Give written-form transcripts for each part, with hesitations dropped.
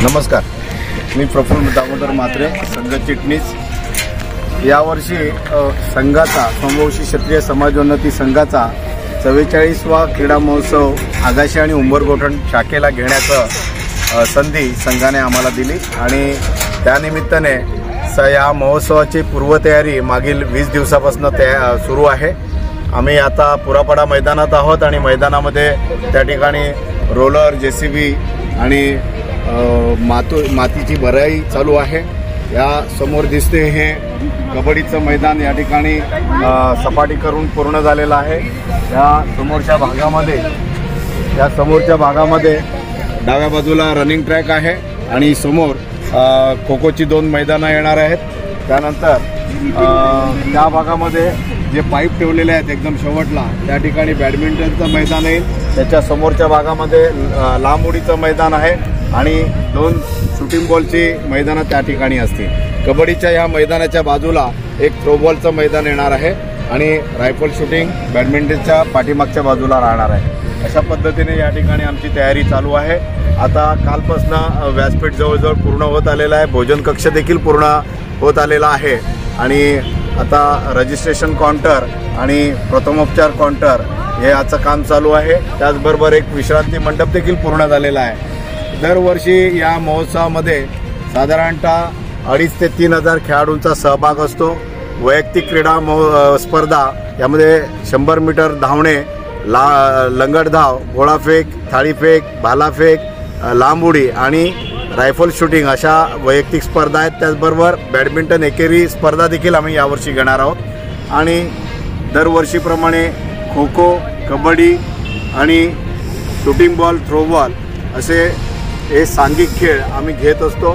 नमस्कार, मी प्रफुल्ल दामोदर म्हात्रे, संघ चिटणीस। यावर्षी संघाचा समवंशी क्षत्रिय समाजोन्नती संघाचा 44वा क्रीडा महोत्सव आगाशी आणि उंबरगोठण शाखेला घेण्याचं संधी संघाने आम्हाला दिली आणि त्यानिमित्ताने या महोत्सवाची पूर्वतयारी मागील 20 दिवसापासून सुरू आहे। आम्ही आता पुरापाडा मैदानात आहोत आणि मैदानामध्ये त्या ठिकाणी रोलर, जेसीबी आणि मातीची भराई चालू आहे। या समोर दिसते हे कबड्डीचं मैदान या ठिकाणी सपाटी करून पूर्ण झालेलं आहे। या समोरच्या भागामध्ये डाव्या बाजूला रनिंग ट्रॅक आहे आणि समोर खो खोची 2 मैदानं येणार आहेत। त्यानंतर त्या भागामध्ये जे पाईप ठेवलेले आहेत एकदम शेवटला त्या ठिकाणी बॅडमिंटनचं मैदान येईल। त्याच्या समोरच्या भागामध्ये लांब उडीचं मैदान आहे आणि 2 शूटिंग बॉलची मैदानं त्या ठिकाणी असतील। कबड्डीच्या या मैदानाच्या बाजूला एक थ्रोबॉलचं मैदान येणार आहे आणि रायफल शूटिंग बॅडमिंटनच्या पाठीमागच्या बाजूला राहणार आहे। अशा पद्धतीने या ठिकाणी आमची तयारी चालू आहे। आता कालपासून व्यासपीठ जवळजवळ पूर्ण होत आलेला आहे, भोजन कक्ष देखील पूर्ण होत आलेला आहे आणि आता रजिस्ट्रेशन काउंटर आणि प्रथमोपचार काउंटर हे याचं काम चालू आहे। त्याचबरोबर एक विश्रांती मंडप देखील पूर्ण झालेला आहे। दरवर्षी या महोत्सवामध्ये साधारणतः 2,500 ते 3,000 खेळाडूंचा सहभाग असतो। वैयक्तिक क्रीडा स्पर्धा यामध्ये 100 मीटर धावणे, लंगडधाव, गोळाफेक, थाळीफेक, भालाफेक, लांब उडी आणि रायफल शूटिंग अशा वैयक्तिक स्पर्धा आहेत। त्याचबरोबर बॅडमिंटन एकेरी स्पर्धा देखील आम्ही यावर्षी घेणार आहोत आणि दरवर्षीप्रमाणे खो खो, कबड्डी आणि शूटिंग बॉल, थ्रोबॉल असे हे सांघिक खेळ आम्ही घेत असतो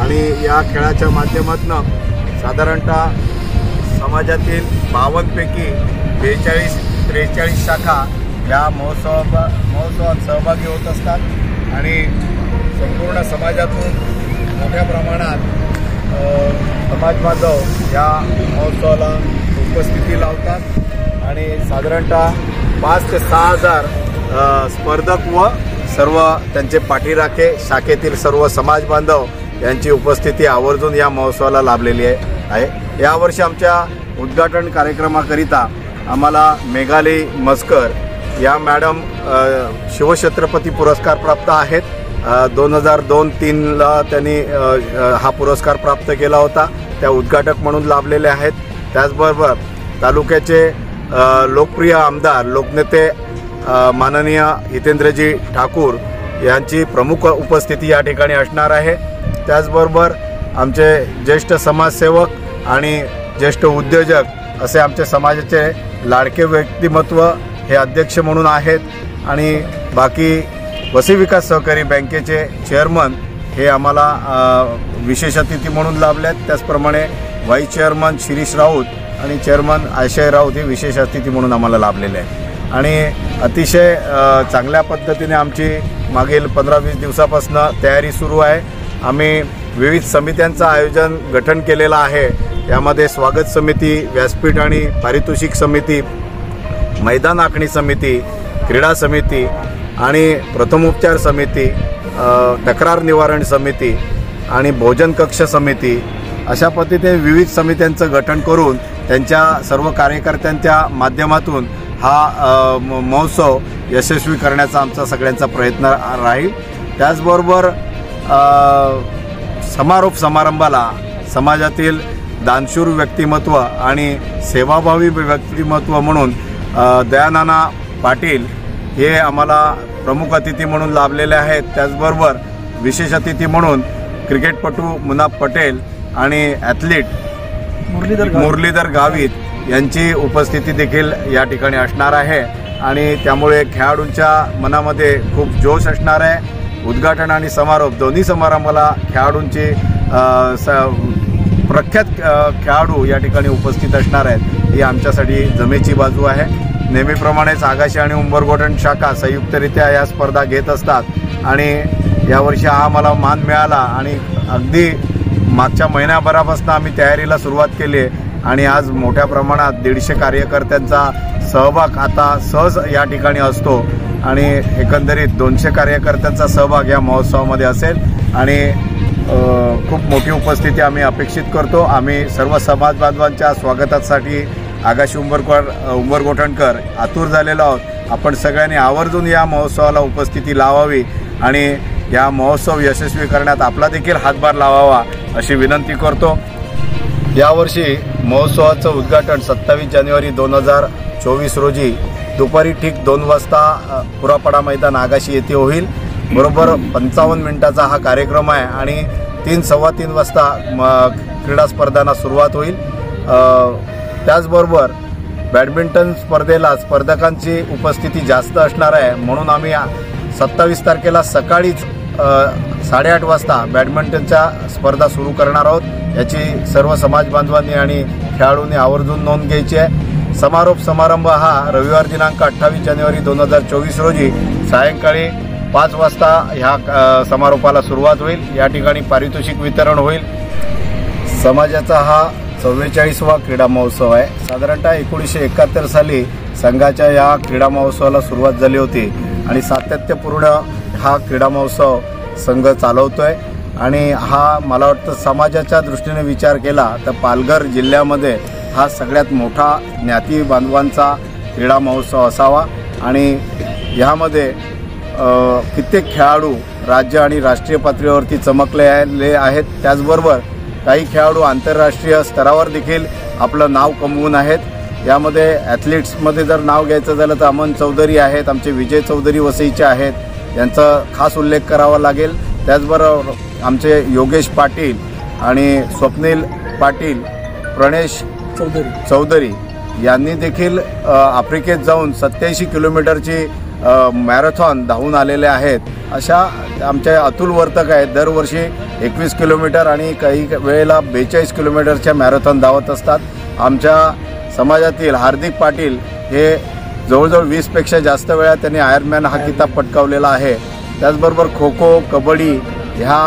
आणि या खेळाच्या माध्यमातून साधारणतः समाजातील 52 पैकी 42-43 शाखा या महोत्सवात सहभागी होत असतात आणि संपूर्ण समाजातून मोठ्या प्रमाणात समाज बांधव या महोत्सवाला उपस्थिती लावतात आणि साधारणतः 5,000 ते 6,000 स्पर्धक व सर्व त्यांचे पाठीराखे शाखेतील सर्व समाज बांधव यांची उपस्थिती आवर्जून या महोत्सवाला लाभलेली आहे। यावर्षी आमच्या उद्घाटन कार्यक्रमाकरिता आम्हाला मेघाली मस्कर या मॅडम शिवछत्रपती पुरस्कार प्राप्त आहेत। 2002-03ला त्यांनी हा पुरस्कार प्राप्त केला होता, त्या उद्घाटक म्हणून लाभलेले आहेत। त्याचबरोबर तालुक्याचे लोकप्रिय आमदार, लोकनेते माननीय हितेंद्रजी ठाकूर यांची प्रमुख उपस्थिती या ठिकाणी असणार आहे। त्याचबरोबर आमचे ज्येष्ठ समाजसेवक आणि ज्येष्ठ उद्योजक असे आमच्या समाजाचे लाडके व्यक्तिमत्व हे अध्यक्ष म्हणून आहेत आणि बाकी वसी विकास सहकारी बँकेचे चेअरमन हे आम्हाला विशेष अतिथी म्हणून लाभलेत। त्याचप्रमाणे व्हाईस चेअरमन शिरीष राऊत आणि चेअरमन आशय राऊत हे विशेष अतिथी म्हणून आम्हाला लाभलेले आहेत आणि अतिशय चांगल्या पद्धतीने आमची मागील 15-20 दिवसापासून तयारी सुरू आहे। आम्ही विविध समित्यांचं गठन केलेलं आहे। यामध्ये स्वागत समिती, व्यासपीठ आणि पारितोषिक समिती, मैदान आखणी समिती, क्रीडा समिती आणि प्रथमोपचार समिती, तक्रार निवारण समिती आणि भोजन कक्ष समिती अशा पद्धतीने विविध समित्यांचं गठन करून त्यांच्या सर्व कार्यकर्त्यांच्या माध्यमातून हा महोत्सव यशस्वी करण्याचा आमचा सगळ्यांचा प्रयत्न राहील। त्याचबरोबर समारोप समारंभाला समाजातील दानशूर व्यक्तिमत्व आणि सेवाभावी व्यक्तिमत्व म्हणून दयानाना पाटील हे आम्हाला प्रमुख अतिथी म्हणून लाभलेले आहेत। त्याचबरोबर विशेष अतिथी म्हणून क्रिकेटपटू मुनाफ पटेल आणि ॲथलीट मुरलीधर गावित यांची उपस्थिती देखील या ठिकाणी असणार आहे आणि त्यामुळे खेळाडूंच्या मनामध्ये खूप जोश असणार आहे। उद्घाटन आणि समारोप दोन्ही समारंभाला खेळाडूंची प्रख्यात खेळाडू या ठिकाणी उपस्थित असणार आहेत, ही आमच्यासाठी जमेची बाजू आहे। नेहमीप्रमाणेच आगाशी आणि उंबरगोठण शाखा संयुक्तरित्या या स्पर्धा घेत असतात आणि यावर्षी हा मला मान मिळाला आणि अगदी मागच्या महिन्याभरापासून आम्ही तयारीला सुरुवात केली आहे आणि आज मोठ्या प्रमाणात 150 कार्यकर्त्यांचा सहभाग आता सहज या ठिकाणी असतो आणि एकंदरीत 200 कार्यकर्त्यांचा सहभाग या महोत्सवामध्ये असेल। आणि खूप मोठी उपस्थिती आम्ही अपेक्षित करतो। आम्ही सर्व समाज बांधवांच्या स्वागतासाठी आगाशी उंबरगोठणकर आतुर झालेलो आहोत। आपण सगळ्यांनी आवर्जून या महोत्सवाला उपस्थिती लावावी आणि या महोत्सव यशस्वी करण्यात आपला देखील हातभार लावावा अशी विनंती करतो। यावर्षी महोत्सवाचं उद्घाटन 27 जानेवारी 2024 रोजी दुपारी ठीक 2 वाजता पुरापाडा मैदान आगाशी येथे होईल। बरोबर 55 मिनिटाचा हा कार्यक्रम आहे आणि 3-3:15 वाजता क्रीडा स्पर्धांना सुरुवात होईल। त्याचबरोबर बॅडमिंटन स्पर्धेला स्पर्धकांची उपस्थिती जास्त असणार आहे, म्हणून आम्ही 27 तारखेला सकाळीच 8:30 वाजता बॅडमिंटनच्या स्पर्धा सुरू करणार आहोत। याची सर्व समाज बांधवांनी आणि खेळाडूंनी आवर्जून नोंद घ्यायची आहे। समारोप समारंभ हा रविवार दिनांक 28 जानेवारी 2024 रोजी सायंकाळी 5 वाजता ह्या समारोपाला सुरुवात होईल। या ठिकाणी पारितोषिक वितरण होईल। समाजाचा हा 44वा क्रीडा महोत्सव आहे। साधारणतः 1971 साली संघाच्या या क्रीडा महोत्सवाला सुरुवात झाली होती आणि सातत्यपूर्ण हा क्रीडा महोत्सव संघ चालवतोय आणि हा मला वाटतं समाजाच्या दृष्टीने विचार केला तर पालघर जिल्ह्यामध्ये हा सगळ्यात मोठा ज्ञाती बांधवांचा क्रीडा महोत्सव असावा आणि ह्यामध्ये कित्येक खेळाडू राज्य आणि राष्ट्रीय पातळीवरती चमकले आहेत। त्याचबरोबर काही खेळाडू आंतरराष्ट्रीय स्तरावर देखील आपलं नाव कमवून आहेत। यामध्ये ॲथलीट्समध्ये जर नाव घ्यायचं झालं तर अमन चौधरी आहेत, आमचे विजय चौधरी वसईचे आहेत, यांचा खास उल्लेख करावा लागेल। त्याचबरोबर आमचे योगेश पाटील आणि स्वप्नील पाटील, प्रणेश चौधरी यांनी देखील आफ्रिकेत जाऊन 87 किलोमीटरची मॅरेथॉन धावून आलेले आहेत। अशा आमचे अतुल वर्तक आहेत, दरवर्षी 21 किलोमीटर आणि काही वेळेला 42 किलोमीटरच्या मॅरेथॉन धावत असतात। आमच्या समाजातील हार्दिक पाटील हे जवळजवळ 20पेक्षा जास्त वेळा त्यांनी आयर्नमॅन हा किताब पटकावलेला आहे। त्याचबरोबर खो खो, कबड्डी ह्या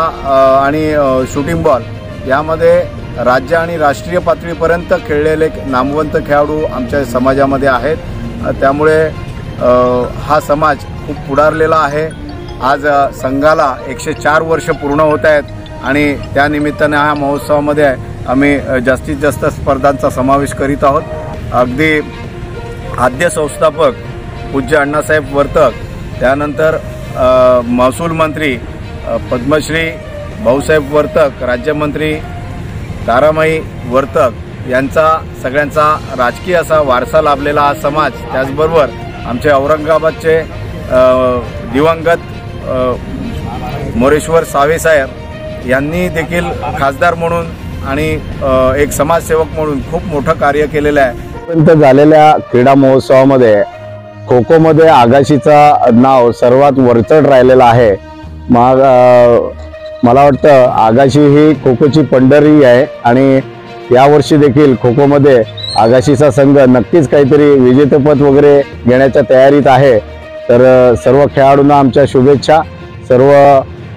आणि शूटिंग बॉल यामध्ये राज्य आणि राष्ट्रीय पातळीपर्यंत खेळलेले नामवंत खेळाडू आमच्या समाजामध्ये आहेत। त्यामुळे हा समाज खूप पुढारलेला आहे। आज संघाला 104 वर्ष पूर्ण होत आहेत आणि त्यानिमित्ताने ह्या महोत्सवामध्ये आम्ही जास्तीत जास्त स्पर्धांचा समावेश करीत आहोत। अगदी आद्य संस्थापक पूज्य अण्णासाहेब वर्तक, त्यानंतर महसूल मंत्री पद्मश्री भाऊसाहेब वर्तक, राज्यमंत्री तारामाई वर्तक यांचा सगळ्यांचा राजकीय असा वारसा लाभलेला हा समाज। त्याचबरोबर आमचे औरंगाबादचे दिवंगत मोरेश्वर साहेब यांनी देखील खासदार म्हणून आणि एक समाजसेवक म्हणून खूप मोठं कार्य केलेलं आहे। झालेल्या क्रीडा महोत्सवामध्ये खो खोमध्ये आगाशीचा नाव सर्वात वरचढ राहिलेलं आहे। मला वाटतं आगाशी ही खो खोची पंढरी आहे आणि यावर्षी देखील खो खोमध्ये आगाशीचा संघ नक्कीच काहीतरी विजेतेपद वगैरे घेण्याच्या तयारीत आहे। तर सर्व खेळाडूंना आमच्या शुभेच्छा। सर्व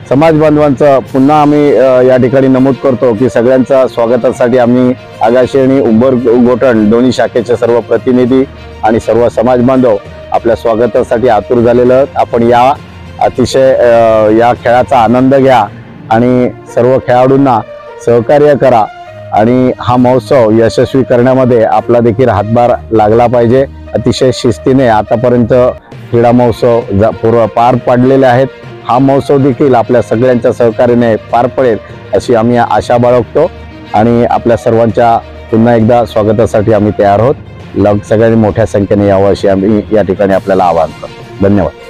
समाज बांधवांचं पुन्हा आम्ही या ठिकाणी नमूद करतो की सगळ्यांच्या स्वागतासाठी आम्ही आगाशी आणि उंबरगोठण दोन्ही शाखेचे सर्व प्रतिनिधी आणि सर्व समाज बांधव आपल्या स्वागतासाठी आतुर झालेले आहोत। आपण या अतिशय या खेळाचा आनंद घ्या आणि सर्व खेळाडूंना सहकार्य करा आणि हा महोत्सव यशस्वी करण्यामध्ये आपला देखील हातभार लागला पाहिजे। अतिशय शिस्तीने आतापर्यंत क्रीडा महोत्सव पार पाडलेले आहेत। हा महोत्सव देखील आपल्या सगळ्यांच्या सहकार्याने पार पडेल अशी आम्ही आशा बाळगतो आणि आपल्या सर्वांच्या पुन्हा एकदा स्वागतासाठी आम्ही तयार आहोत। सगळ्यांनी मोठ्या संख्येने यावं अशी आम्ही या ठिकाणी आपल्याला आवाहन करतो। धन्यवाद।